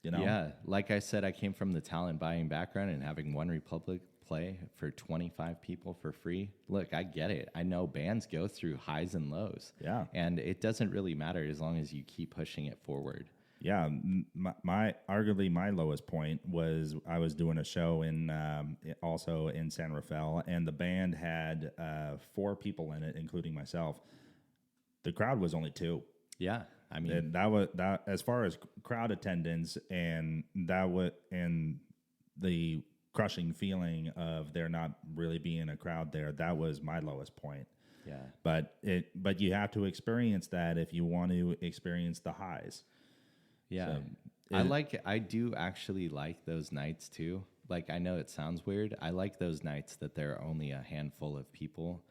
you know? Yeah, like I said, I came from the talent buying background, and having One Republic play for 25 people for free. Look, I get it. I know bands go through highs and lows. Yeah. And it doesn't really matter as long as you keep pushing it forward. Yeah. Arguably my lowest point was I was doing a show also in San Rafael, and the band had 4 people in it, including myself. The crowd was only 2. Yeah. I mean, and that as far as crowd attendance, and the crushing feeling of there not really being a crowd there, that was my lowest point. Yeah. But you have to experience that if you want to experience the highs. Yeah. So I do actually like those nights too. Like, I know it sounds weird. I like those nights that there are only a handful of people,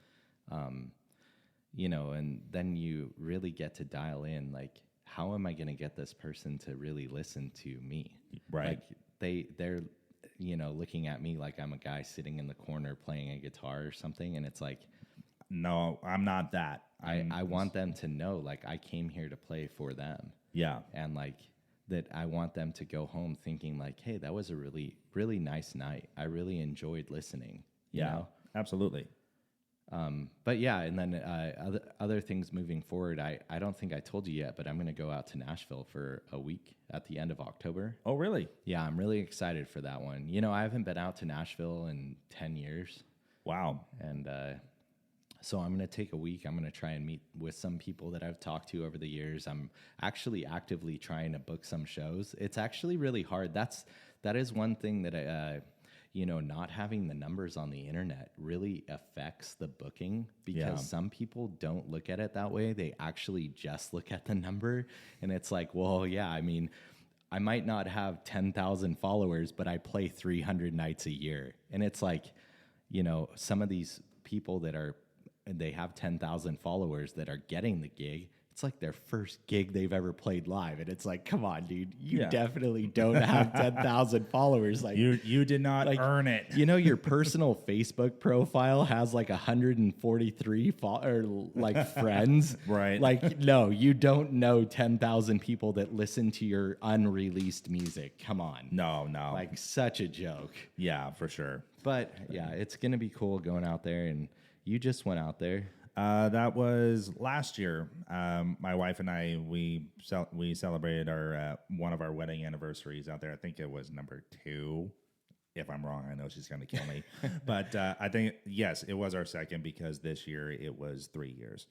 you know, and then you really get to dial in, like, how am I going to get this person to really listen to me? Right. Like they're, you know, looking at me like I'm a guy sitting in the corner playing a guitar or something. And it's like, no, I'm not that. I want them to know, like, I came here to play for them. Yeah. And like that, I want them to go home thinking like, hey, that was a really, really nice night. I really enjoyed listening. You know? Absolutely. But yeah, and then other things moving forward, I don't think I told you yet, but I'm going to go out to Nashville for a week at the end of October. Oh, really? Yeah, I'm really excited for that one. You know, I haven't been out to Nashville in 10 years. Wow. And so I'm going to take a week. I'm going to try and meet with some people that I've talked to over the years. I'm actually actively trying to book some shows. It's actually really hard. That is one thing that you know, not having the numbers on the internet really affects the booking, because some people don't look at it that way. They actually just look at the number, and it's like, well, yeah, I mean, I might not have 10,000 followers, but I play 300 nights a year. And it's like, some of these people they have 10,000 followers that are getting the gig. It's like their first gig they've ever played live. And it's like, come on, dude, you definitely don't have 10,000 followers. Like you did not earn it. Your personal Facebook profile has like 143 friends. Right. Like, no, you don't know 10,000 people that listen to your unreleased music. Come on. No. Like, such a joke. Yeah, for sure. But yeah, it's going to be cool going out there. And you just went out there. That was last year. My wife and I, we celebrated our one of our wedding anniversaries out there. I think it was number 2. If I'm wrong, I know she's going to kill me. But I think, yes, it was our second because this year it was 3 years.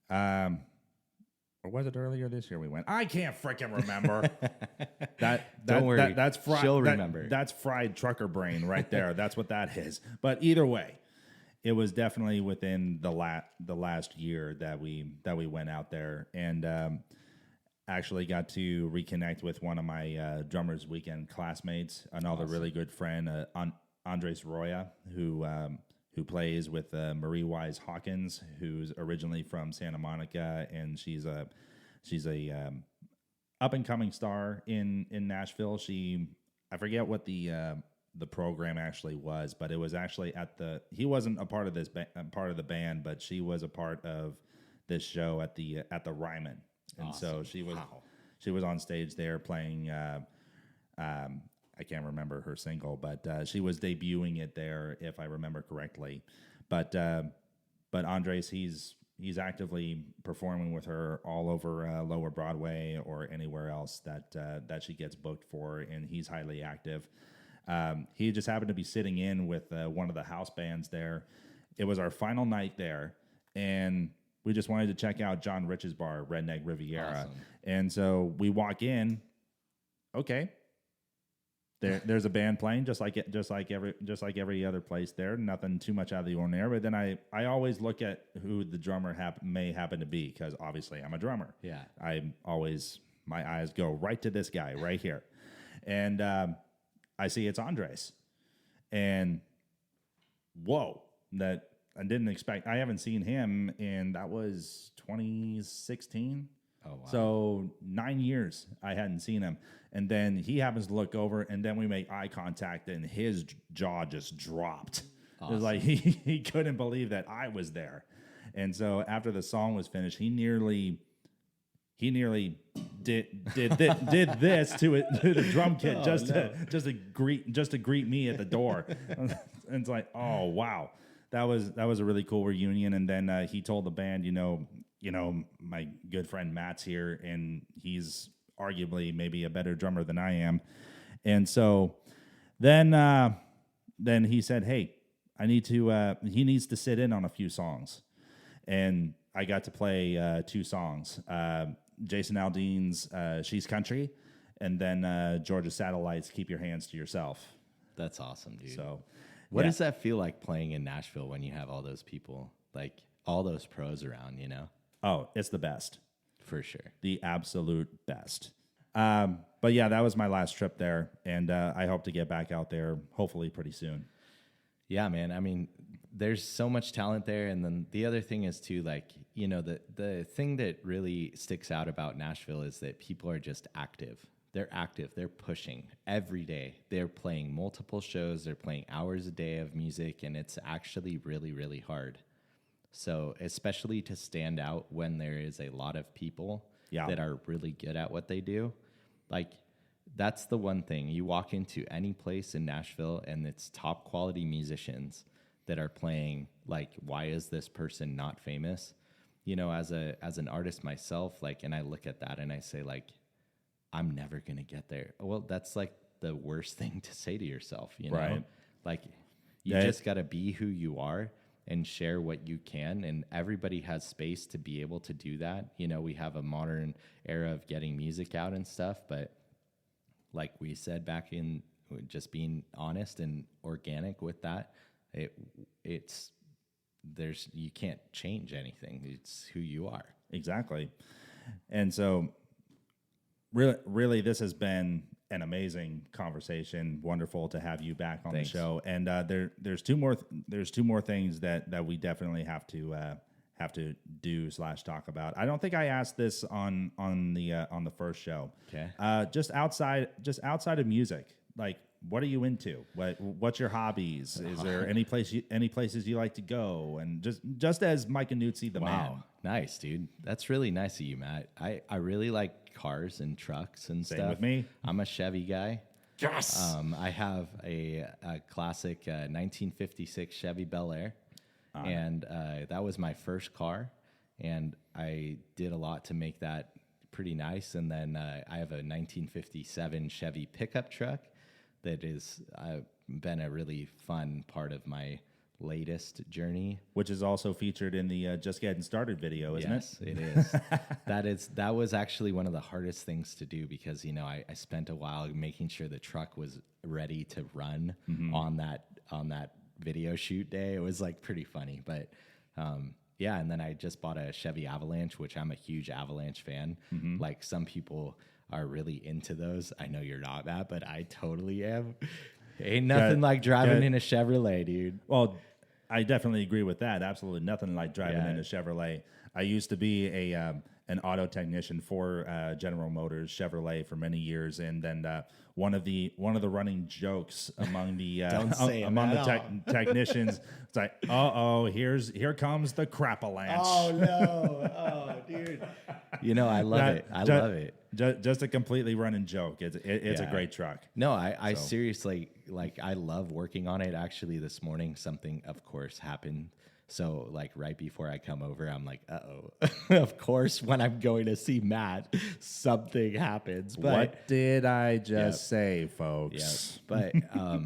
Or was it earlier this year we went? I can't freaking remember. Don't worry. That's fried. She'll remember. That's fried trucker brain right there. That's what that is. But either way, it was definitely within the last year that we went out there, and actually got to reconnect with one of my Drummers Weekend classmates, another really good friend, Andres Roya, who plays with Marie Wise Hawkins, who's originally from Santa Monica, and she's a up and coming star in Nashville. I forget what the program actually was, but it was actually he wasn't a part of part of the band, but she was a part of this show at the Ryman. And awesome. So she was on stage there playing, I can't remember her single, but she was debuting it there, if I remember correctly. But Andres, he's actively performing with her all over Lower Broadway or anywhere else that she gets booked for, and he's highly active. He just happened to be sitting in with one of the house bands there. It was our final night there, and we just wanted to check out John Rich's bar, Redneck Riviera. Awesome. And so we walk in. Okay, there's a band playing, just like every other place there. Nothing too much out of the ordinary. But then I always look at who the drummer may happen to be, because obviously I'm a drummer. Yeah, my eyes go right to this guy right here, and I see it's Andres, and whoa, that I didn't expect. I haven't seen him in, that was 2016. Oh, wow. So 9 years I hadn't seen him. And then he happens to look over, and then we make eye contact, and his jaw just dropped. Awesome. It was like he couldn't believe that I was there. And so after the song was finished, he nearly did this to the drum kit just to greet me at the door. And it's like, oh wow, that was a really cool reunion. And then he told the band, my good friend Matt's here, and he's arguably maybe a better drummer than I am. And so then he said, hey, he needs to sit in on a few songs, and I got to play 2 songs. Jason Aldean's She's Country, and then Georgia Satellite's Keep Your Hands to Yourself. That's awesome, dude. So what does that feel like playing in Nashville when you have all those people, like all those pros around, Oh, it's the best. For sure. The absolute best. But yeah, that was my last trip there, and I hope to get back out there hopefully pretty soon. Yeah, man. I mean, there's so much talent there. And then the other thing is too, like, the thing that really sticks out about Nashville is that people are just active. They're active. They're pushing every day. They're playing multiple shows. They're playing hours a day of music, and it's actually really, really hard. So especially to stand out when there is a lot of people that are really good at what they do. Like, that's the one thing. You walk into any place in Nashville, and it's top quality musicians that are playing. Like, why is this person not famous? As an artist myself, like, and I look at that and I say, like, I'm never gonna get there. Well, that's like the worst thing to say to yourself, Right. Like, you just gotta be who you are and share what you can, and everybody has space to be able to do that. We have a modern era of getting music out and stuff, but like we said back in, just being honest and organic with that, you can't change anything. It's who you are. Exactly. And so really, this has been an amazing conversation. Wonderful to have you back on Thanks. the show. And there's two more things that we definitely have to do / talk about. I don't think I asked this on the first show. Okay. Just outside of music, like, what are you into? What's your hobbies? Is there any places you like to go? And just as Mike Annuzzi, the man. Wow, nice, dude. That's really nice of you, Matt. I really like cars and trucks and Same stuff. with me. I'm a Chevy guy. Yes. I have a classic 1956 Chevy Bel Air, and that was my first car, and I did a lot to make that pretty nice. And then I have a 1957 Chevy pickup truck that is been a really fun part of my latest journey. Which is also featured in the Just Getting Started video, isn't Yes, it is. That was actually one of the hardest things to do because, I spent a while making sure the truck was ready to run on that video shoot day. It was like pretty funny, but yeah. And then I just bought a Chevy Avalanche, which I'm a huge Avalanche fan. Like some people are really into those. I know you're not, Matt, but I totally am. Ain't nothing like driving in a Chevrolet, dude. Well, I definitely agree with that. Absolutely nothing like driving in a Chevrolet. I used to be an auto technician for General Motors Chevrolet for many years, and then one of the running jokes among the technicians, it's like, here comes the crap-a-lanche. Oh no, oh dude. I love it. I love it. Just a completely running joke. It's a great truck. No, I seriously, I love working on it. Actually, this morning, something, of course, happened. So, right before I come over, I'm like, uh-oh. Of course, when I'm going to see Matt, something happens. But, what did I just say, folks? Yeah,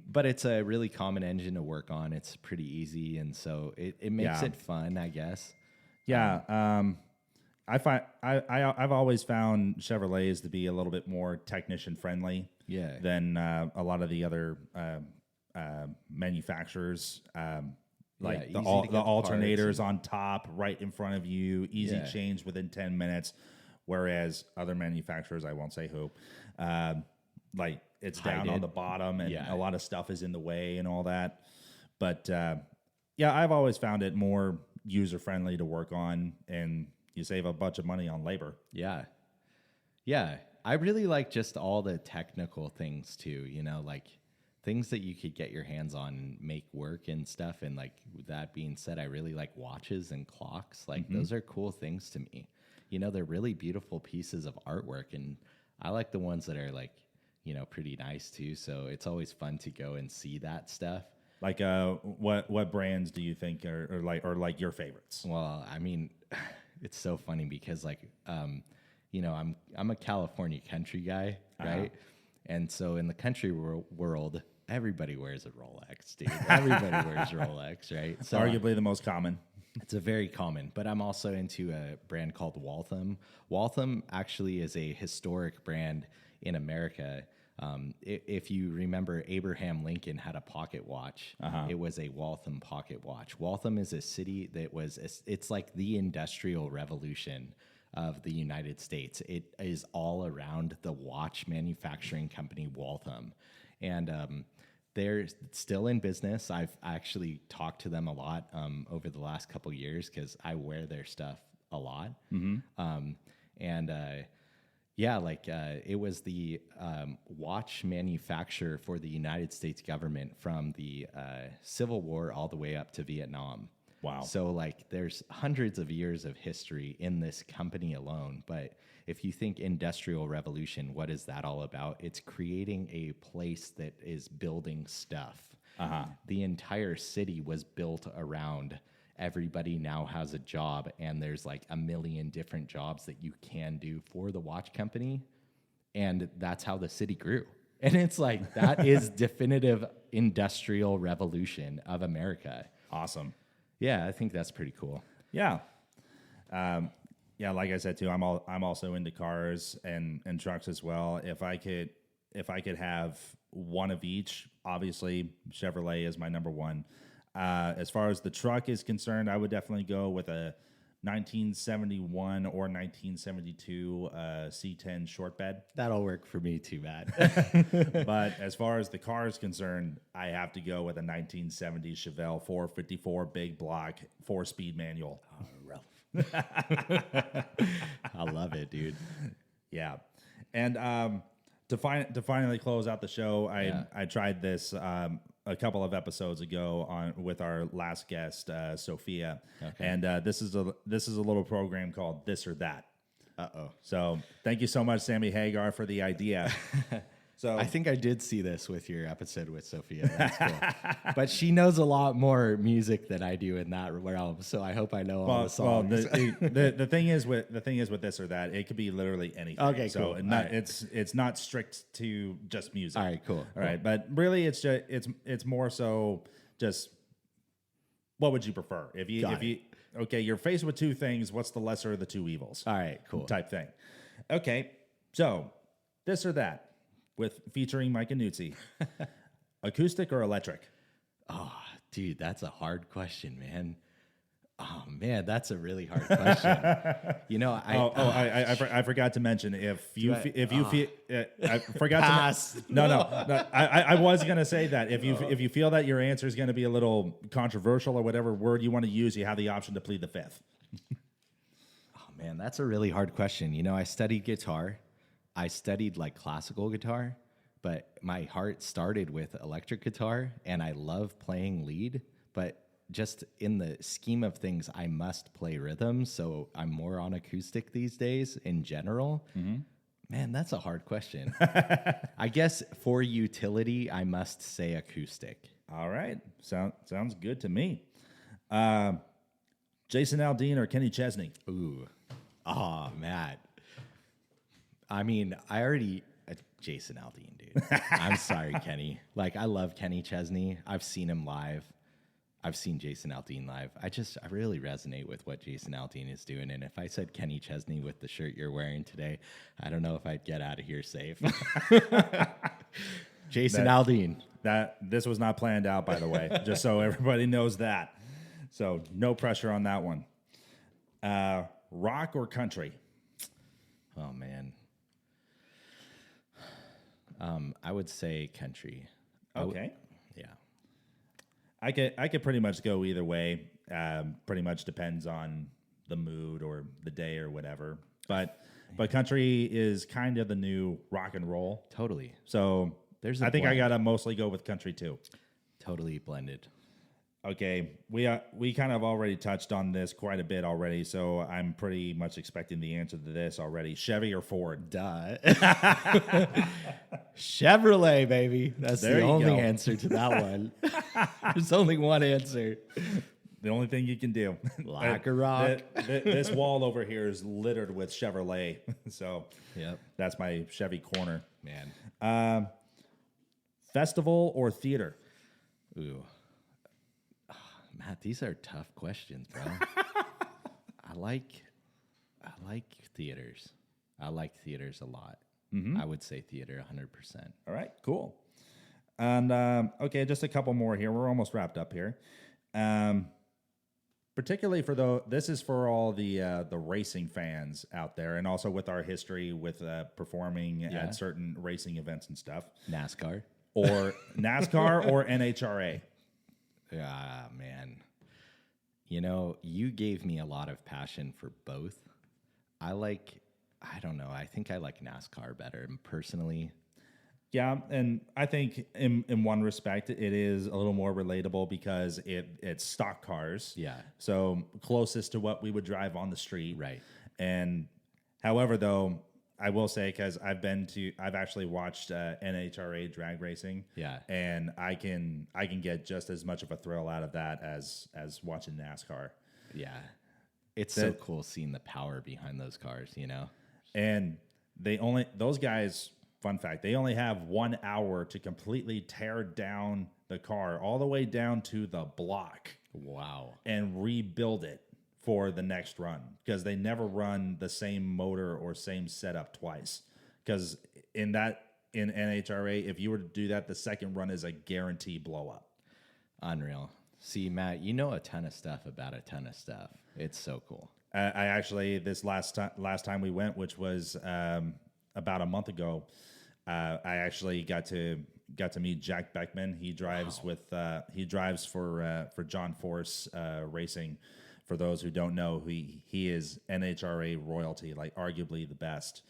but it's a really common engine to work on. It's pretty easy, and so it makes it fun, I guess. Yeah. I've always found Chevrolets to be a little bit more technician friendly than a lot of the other manufacturers. The alternators on top, right in front of you, easy change within 10 minutes. Whereas other manufacturers, I won't say who, it's down on the bottom and a lot of stuff is in the way and all that. But I've always found it more user friendly to work on, and you save a bunch of money on labor. Yeah. Yeah. I really like just all the technical things too, things that you could get your hands on and make work and stuff. And with that being said, I really like watches and clocks. Those are cool things to me. They're really beautiful pieces of artwork, and I like the ones that are pretty nice too. So it's always fun to go and see that stuff. What brands do you think are your favorites? Well, I mean, it's so funny because I'm a California country guy, right? And so in the country world, everybody wears a Rolex, dude. Everybody wears Rolex, right? So arguably the most common. It's a very common, but I'm also into a brand called Waltham. Waltham actually is a historic brand in America. If you remember, Abraham Lincoln had a pocket watch. It was a Waltham pocket watch. Waltham is a city that it's like the industrial revolution of the United States. It is all around the watch manufacturing company Waltham. And they're still in business. I've actually talked to them a lot over the last couple years because I wear their stuff a lot. It was the watch manufacturer for the United States government from the Civil War all the way up to Vietnam. Wow. So there's hundreds of years of history in this company alone. But if you think industrial revolution, what is that all about? It's creating a place that is building stuff. The entire city was built around everybody now has a job, and there's a million different jobs that you can do for the watch company. And that's how the city grew. And it's that is definitive industrial revolution of America. Awesome. Yeah, I think that's pretty cool. Yeah. Like I said too, I'm also into cars and trucks as well. If I could have one of each, obviously Chevrolet is my number one. As far as the truck is concerned, I would definitely go with a 1971 or 1972 C10 short bed. That'll work for me too, Matt. But as far as the car is concerned, I have to go with a 1970 Chevelle 454 big block 4-speed manual. Oh, rough. I love it, dude. Yeah. And to finally close out the show, I tried this a couple of episodes ago with our last guest, Sophia. Okay. And this is a little program called This or That. Uh-oh. So thank you so much, Sammy Hagar, for the idea. So I think I did see this with your episode with Sophia. That's cool. But she knows a lot more music than I do in that realm, so I hope I know all the songs. Well, the thing is with This or That, it could be literally anything. Okay, so cool. It's not strict to just music. All right, cool. All right, but really, it's more so just what would you prefer if you okay, you're faced with two things. What's the lesser of the two evils? All right, cool. Type thing. Okay, so This or That. Featuring Mike Annuzzi. Acoustic or electric? Oh, dude, that's a hard question, man. Oh man, that's a really hard question. You know, I forgot to mention I forgot Pass. to no. I was gonna say that if you feel that your answer is gonna be a little controversial or whatever word you want to use, you have the option to plead the fifth. Oh man, that's a really hard question. You know, I studied guitar. I studied like classical guitar, but my heart started with electric guitar, and I love playing lead, but just in the scheme of things, I must play rhythm, so I'm more on acoustic these days in general. Mm-hmm. Man, that's a hard question. I guess for utility, I must say acoustic. All right. Sounds good to me. Jason Aldean or Kenny Chesney? Ooh. Oh, Matt. I mean, Jason Aldean, dude. I'm sorry, Kenny. Like, I love Kenny Chesney. I've seen him live. I've seen Jason Aldean live. I really resonate with what Jason Aldean is doing. And if I said Kenny Chesney with the shirt you're wearing today, I don't know if I'd get out of here safe. Jason Aldean. This was not planned out, by the way, just so everybody knows that. So no pressure on that one. Rock or country? Oh, man. I would say country. Okay. Yeah. I could pretty much go either way. Pretty much depends on the mood or the day or whatever. But country is kind of the new rock and roll. Totally. So I think I gotta mostly go with country too. Totally blended. Okay, we kind of already touched on this quite a bit already, so I'm pretty much expecting the answer to this already. Chevy or Ford? Duh. Chevrolet, baby. That's the only answer to that one. There's only one answer. The only thing you can do. Like a rock. This wall over here is littered with Chevrolet, so yep, that's my Chevy corner. Man. Festival or theater? Ooh. Matt, these are tough questions, bro. I like theaters. I like theaters a lot. Mm-hmm. I would say theater 100%. All right, cool. And okay, just a couple more here. We're almost wrapped up here. Particularly this is for all the racing fans out there, and also with our history with performing at certain racing events and stuff. NASCAR or NHRA. Ah, man. You know, you gave me a lot of passion for both. I don't know. I think I like NASCAR better personally. Yeah, and I think in one respect it is a little more relatable because it's stock cars. Yeah. So closest to what we would drive on the street. Right. And however, though, I will say, because I've actually watched NHRA drag racing. Yeah. And I can get just as much of a thrill out of that as watching NASCAR. Yeah. It's so cool seeing the power behind those cars, you know? And those guys, fun fact, they only have 1 hour to completely tear down the car all the way down to the block. Wow. And rebuild it for the next run, because they never run the same motor or same setup twice. Because in NHRA, if you were to do that, the second run is a guarantee blow up. Unreal. See, Matt, you know a ton of stuff about a ton of stuff. It's so cool. I actually this last time we went, which was about a month ago, I actually got to meet Jack Beckman. He drives for John Force Racing. For those who don't know, he is NHRA royalty, like arguably the best.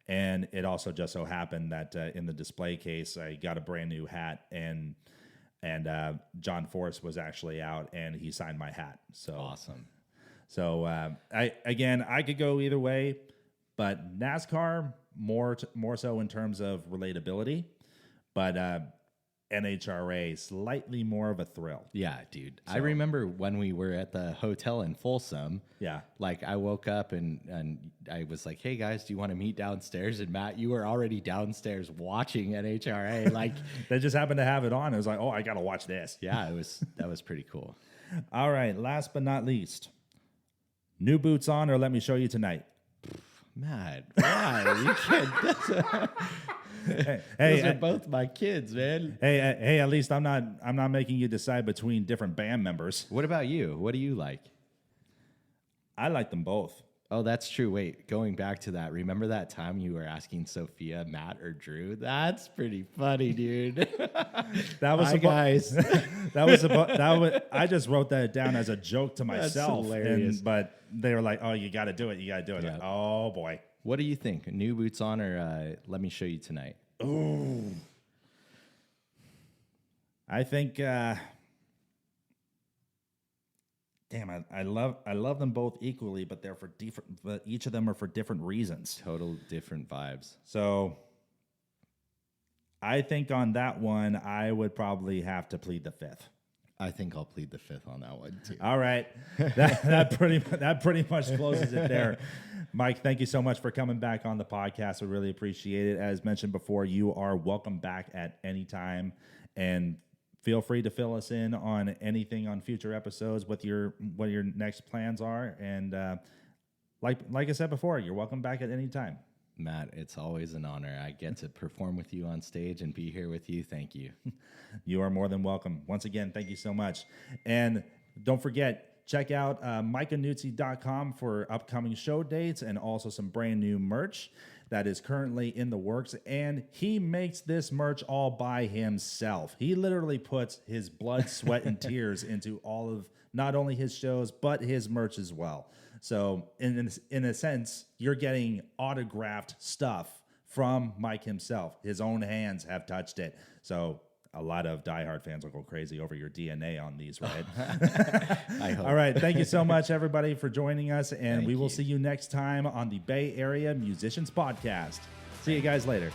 And it also just so happened that in the display case, I got a brand new hat, and John Force was actually out, and he signed my hat. So awesome. So I could go either way, but NASCAR more so in terms of relatability, but NHRA slightly more of a thrill. Yeah, dude. So, I remember when we were at the hotel in Folsom. Yeah. Like I woke up and I was like, "Hey guys, do you want to meet downstairs?" And Matt, you were already downstairs watching NHRA. Like they just happened to have it on. It was like, "Oh, I got to watch this." Yeah, that was pretty cool. All right, last but not least, new boots on, or let me show you tonight. Matt, why? You can't. Those are both my kids, man. Hey, at least I'm not making you decide between different band members. What about you? What do you like? I like them both. Oh, that's true. Wait, going back to that, remember that time you were asking Sophia, Matt, or Drew? That's pretty funny, dude. That was guys. that was I just wrote that down as a joke to myself. That's hilarious. But they were like, "Oh, you got to do it. You got to do it." Yeah. Oh boy. What do you think? New boots on, or let me show you tonight? Ooh. I think. Damn, I love them both equally, but they're for different. But each of them are for different reasons. Total different vibes. So, I think on that one, I would probably have to plead the fifth. I think I'll plead the fifth on that one too. All right, that pretty much closes it there. Mike, thank you so much for coming back on the podcast. We really appreciate it. As mentioned before, you are welcome back at any time, and feel free to fill us in on anything on future episodes, what your next plans are. And like I said before, you're welcome back at any time. Matt, it's always an honor. I get to perform with you on stage and be here with you. Thank you. You are more than welcome. Once again, thank you so much. And don't forget, check out MikeAnnuzzi.com for upcoming show dates and also some brand new merch that is currently in the works. And he makes this merch all by himself. He literally puts his blood, sweat, and tears into all of not only his shows, but his merch as well. So in a sense, you're getting autographed stuff from Mike himself. His own hands have touched it. So a lot of diehard fans will go crazy over your DNA on these, right? I hope. All right. Thank you so much, everybody, for joining us. And we will see you next time on the Bay Area Musicians Podcast. See you guys later.